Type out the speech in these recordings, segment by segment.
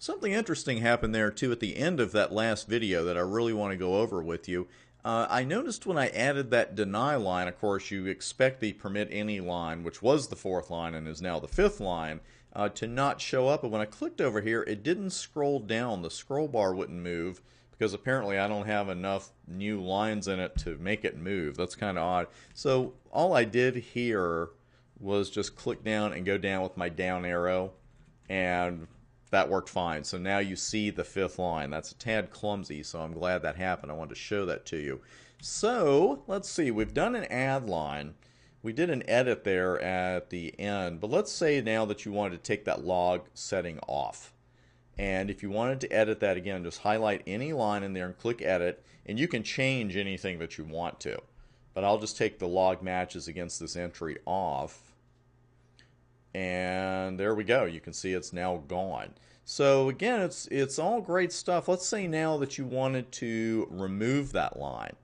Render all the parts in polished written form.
Something interesting happened there too at the end of that last video that I really want to go over with you. I noticed when I added that deny line, of course you expect the permit any line, which was the fourth line and is now the fifth line, to not show up. But when I clicked over here, it didn't scroll down. The scroll bar wouldn't move because apparently I don't have enough new lines in it to make it move. That's kind of odd. So all I did here was just click down and go down with my down arrow, and that worked fine. So now you see the fifth line. That's a tad clumsy, so I'm glad that happened. I wanted to show that to you. So let's see, we've done an add line. We did an edit there at the end, but let's say now that you wanted to take that log setting off. And if you wanted to edit that again, just highlight any line in there and click edit, and you can change anything that you want to. But I'll just take the log matches against this entry off. And there we go. You can see it's now gone. So again, it's all great stuff. Let's say now that you wanted to remove that line.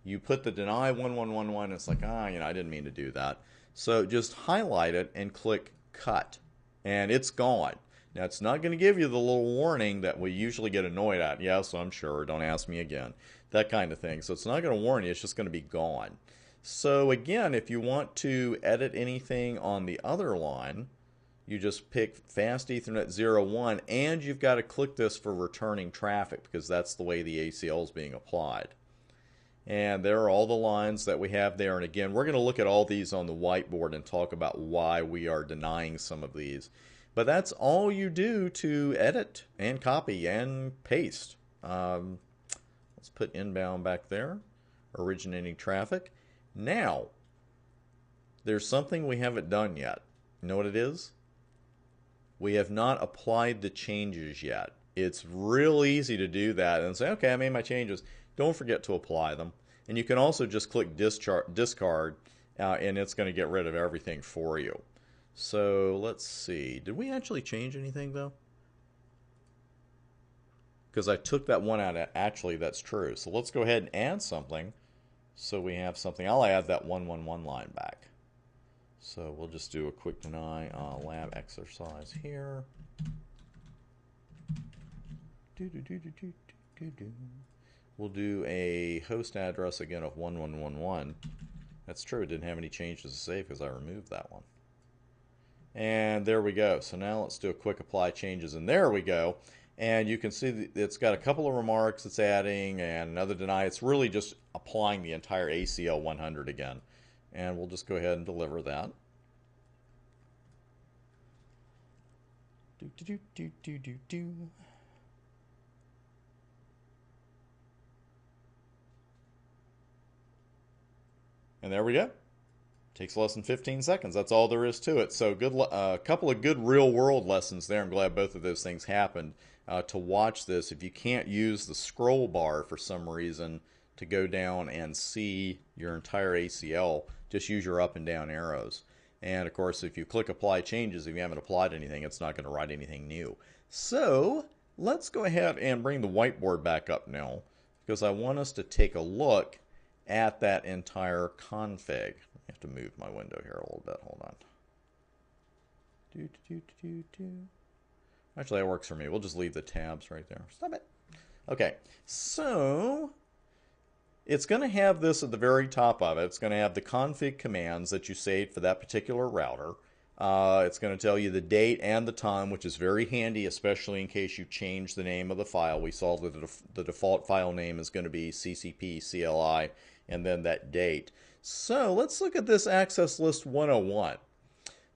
You put the deny 1111. It's like, I didn't mean to do that. So just highlight it and click cut. And it's gone. Now it's not going to give you the little warning that we usually get annoyed at. Yes, I'm sure. Don't ask me again. That kind of thing. So it's not going to warn you. It's just going to be gone. So again, if you want to edit anything on the other line, you just pick Fast Ethernet 01, and you've got to click this for returning traffic because that's the way the ACL is being applied. And there are all the lines that we have there. And again, we're going to look at all these on the whiteboard and talk about why we are denying some of these. But that's all you do to edit and copy and paste. Let's put inbound back there, originating traffic. Now, there's something we haven't done yet. You know what it is? We have not applied the changes yet. It's real easy to do that and say, okay, I made my changes. Don't forget to apply them. And you can also just click discard, and it's going to get rid of everything for you. So let's see. Did we actually change anything, though? Because I took that one out. Actually, that's true. So let's go ahead and add something. So we have something. I'll add that 111 line back. So we'll just do a quick deny lab exercise here. We'll do a host address again of 1111. That's true. It didn't have any changes to save because I removed that one. And there we go. So now let's do a quick apply changes, and there we go. And you can see that it's got a couple of remarks it's adding and another deny. It's really just applying the entire ACL 100 again. And we'll just go ahead and deliver that. And there we go. Takes less than 15 seconds. That's all there is to it. So a couple of good real world lessons there. I'm glad both of those things happened. To watch this, if you can't use the scroll bar for some reason to go down and see your entire ACL, just use your up and down arrows. And of course, if you click apply changes, if you haven't applied anything, it's not going to write anything new. So let's go ahead and bring the whiteboard back up now, because I want us to take a look at that entire config. I have to move my window here a little bit. Hold on. Actually, that works for me. We'll just leave the tabs right there. Stop it. Okay, so it's going to have this at the very top of it. It's going to have the config commands that you saved for that particular router. It's going to tell you the date and the time, which is very handy, especially in case you change the name of the file. We saw that the default file name is going to be CCP CLI and then that date. So let's look at this access list 101,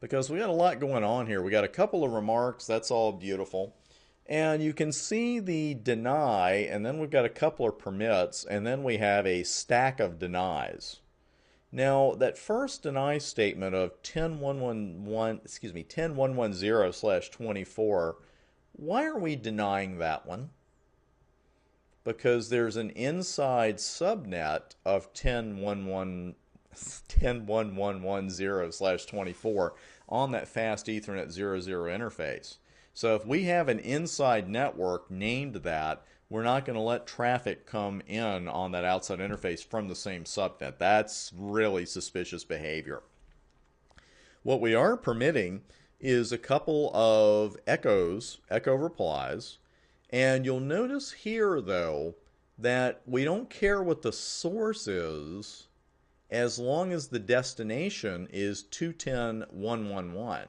because we got a lot going on here. We got a couple of remarks. That's all beautiful. And you can see the deny, and then we've got a couple of permits, and then we have a stack of denies. Now, that first deny statement of 10.110/24, why are we denying that one? Because there's an inside subnet of 10.110/24 on that fast Ethernet 00 interface. So if we have an inside network named that, we're not going to let traffic come in on that outside interface from the same subnet. That's really suspicious behavior. What we are permitting is a couple of echo replies. And you'll notice here, though, that we don't care what the source is as long as the destination is 210.111,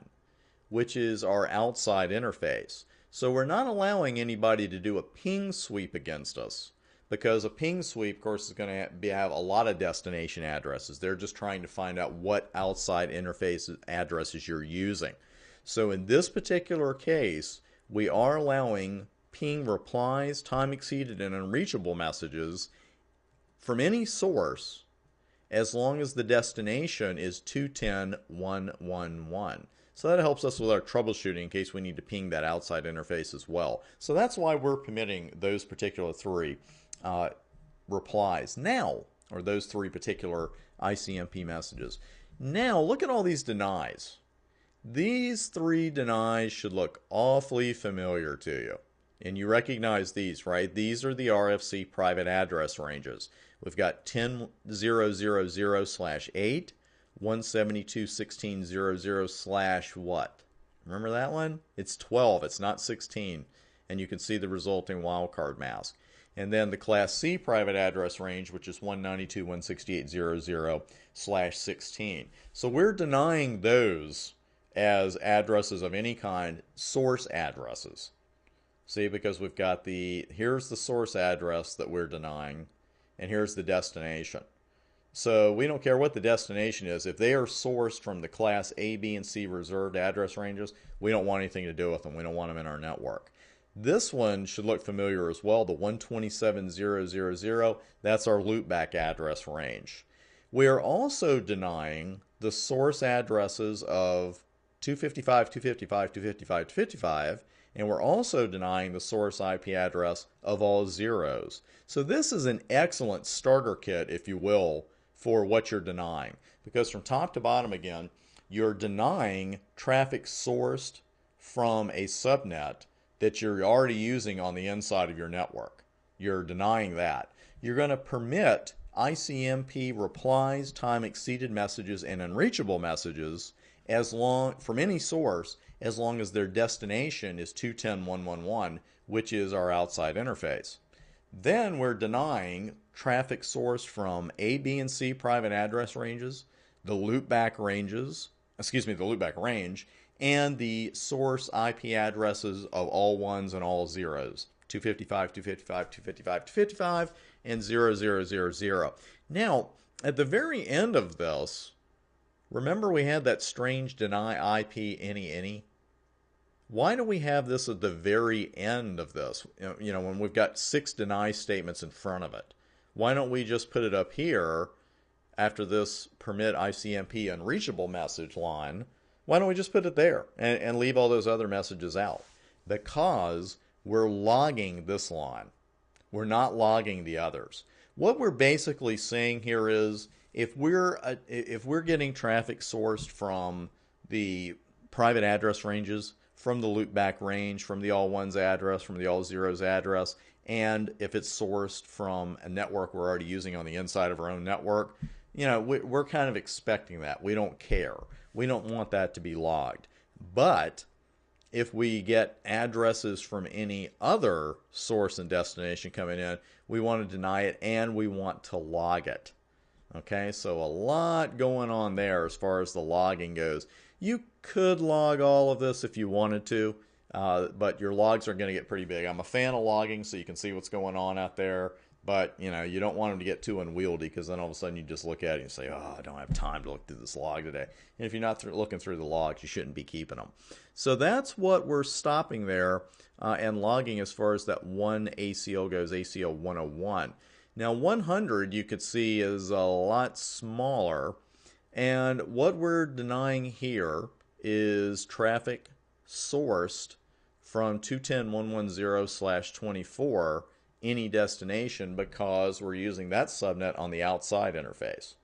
which is our outside interface. So we're not allowing anybody to do a ping sweep against us, because a ping sweep, of course, is going to have a lot of destination addresses. They're just trying to find out what outside interface addresses you're using. So in this particular case, we are allowing ping replies, time exceeded, and unreachable messages from any source as long as the destination is 210.111. So that helps us with our troubleshooting in case we need to ping that outside interface as well. So that's why we're permitting those particular three replies now, or those three particular ICMP messages. Now look at all these denies. These three denies should look awfully familiar to you. And you recognize these, right? These are the RFC private address ranges. We've got 10.0.0/8, 172.16.0.0/ what? Remember that one? It's 12, it's not 16. And you can see the resulting wildcard mask. And then the Class C private address range, which is 192.168.0.0/16. So we're denying those as addresses of any kind, source addresses. See, because we've got here's the source address that we're denying, and here's the destination. So we don't care what the destination is. If they are sourced from the Class A, B, and C reserved address ranges, we don't want anything to do with them. We don't want them in our network. This one should look familiar as well, the 127.0.0.0. That's our loopback address range. We are also denying the source addresses of 255, 255, 255, 255, and we're also denying the source IP address of all zeros. So this is an excellent starter kit, if you will, for what you're denying. Because from top to bottom again, you're denying traffic sourced from a subnet that you're already using on the inside of your network. You're denying that. You're going to permit ICMP replies, time exceeded messages, and unreachable messages from any source as long as their destination is 210.111, which is our outside interface. Then we're denying traffic sourced from A, B, and C private address ranges, the loopback range, and the source IP addresses of all ones and all zeros, 255, 255, 255, 255, and 0000. Now, at the very end of this, remember we had that strange deny IP any? Why do we have this at the very end of this? You know, when we've got 6 deny statements in front of it. Why don't we just put it up here after this permit ICMP unreachable message line? Why don't we just put it there and leave all those other messages out? Because we're logging this line. We're not logging the others. What we're basically saying here is if we're getting traffic sourced from the private address ranges, from the loopback range, from the all ones address, from the all zeros address, and if it's sourced from a network we're already using on the inside of our own network, you know, we're kind of expecting that. We don't care. We don't want that to be logged. But if we get addresses from any other source and destination coming in, we want to deny it and we want to log it. Okay, so a lot going on there as far as the logging goes. You could log all of this if you wanted to, but your logs are going to get pretty big. I'm a fan of logging so you can see what's going on out there, but you know, you don't want them to get too unwieldy because then all of a sudden you just look at it and say, oh, I don't have time to look through this log today. And if you're not looking through the logs, you shouldn't be keeping them. So that's what we're stopping there and logging as far as that one ACL goes, ACL 101. Now 100 you could see is a lot smaller, and what we're denying here is traffic sourced from 210.110/24 any destination because we're using that subnet on the outside interface.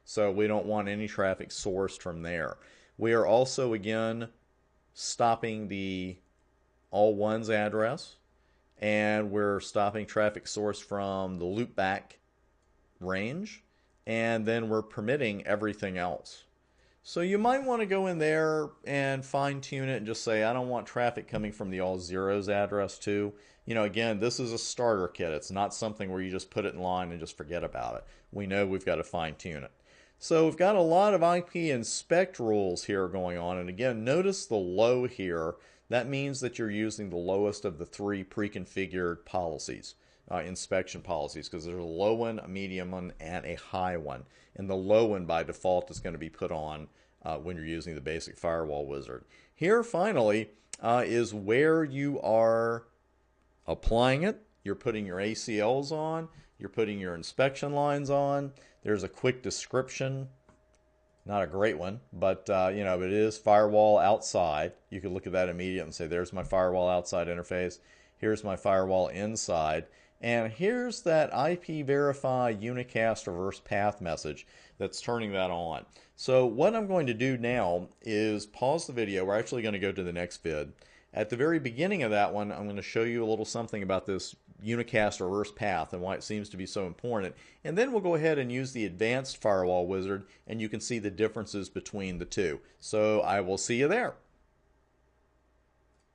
So we don't want any traffic sourced from there. We are also again stopping the all ones address, and we're stopping traffic sourced from the loopback range, and then we're permitting everything else. So you might want to go in there and fine tune it and just say, I don't want traffic coming from the all zeros address too. You know, again, this is a starter kit. It's not something where you just put it in line and just forget about it. We know we've got to fine tune it. So we've got a lot of IP inspect rules here going on. And again, notice the low here. That means that you're using the lowest of the 3 pre-configured policies, inspection policies, because there's a low one, a medium one, and a high one. And the low one by default is going to be put on when you're using the basic firewall wizard. Here, finally, is where you are applying it. You're putting your ACLs on. You're putting your inspection lines on. There's a quick description. Not a great one, but you know, it is firewall outside. You could look at that immediately and say, there's my firewall outside interface. Here's my firewall inside. And here's that IP verify unicast reverse path message that's turning that on. So what I'm going to do now is pause the video. We're actually going to go to the next vid. At the very beginning of that one, I'm going to show you a little something about this unicast reverse path and why it seems to be so important. And then we'll go ahead and use the advanced firewall wizard, and you can see the differences between the two. So I will see you there.